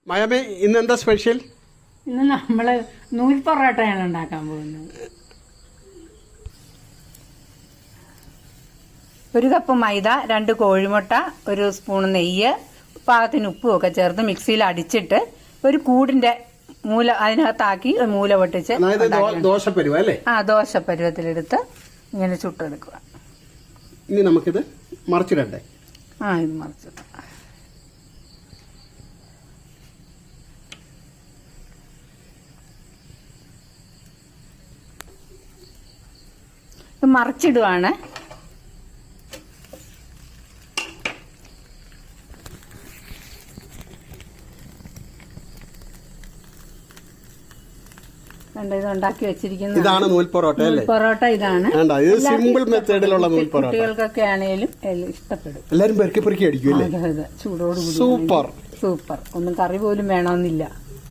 മയമേ ഇന്നെന്താ സ്പെഷ്യൽ? ഇന്ന് നമ്മള് നൂൽ പൊറോട്ടയാണ് ഉണ്ടാക്കാൻ പോകുന്നത്. ഒരു കപ്പ് മൈദ, 2 കോഴിമുട്ട, 1 സ്പൂൺ നെയ്യ്, പാകത്തിന് ഉപ്പും ഒക്കെ ചേർത്ത് മിക്സിയിൽ അടിച്ചിട്ട് ഒരു കൂടിന്റെ മൂല അതിനകത്താക്കി മൂല പൊട്ടിച്ച് ദോശപ്പരുവ അല്ലേ? ദോശപ്പരുവത്തിലെടുത്ത് ഇങ്ങനെ ചുട്ടെടുക്കുക. ഇനി നമുക്കിത് മറിച്ചിടണ്ടേ? ഇത് മറിച്ചിടാം. ഇത് മറിച്ചിടുവാണ്. ഇത് ഉണ്ടാക്കി വെച്ചിരിക്കുന്നത് ഇതാണ് നൂൽ പൊറോട്ട അല്ലേ? പൊറോട്ട ഇതാണ്. ഇത് സിമ്പിൾ മെത്തേഡിലുള്ള നൂൽ പൊറോട്ട. കുട്ടികൾക്കൊക്കെ ആണെങ്കിലും ഇഷ്ടപ്പെടും. എല്ലാരും പെറുക്കി പെറുക്കി അടിക്കും അല്ലേ? ചൂടോടുകൂടി സൂപ്പർ. ഒന്നും കറി പോലും വേണമെന്നില്ല.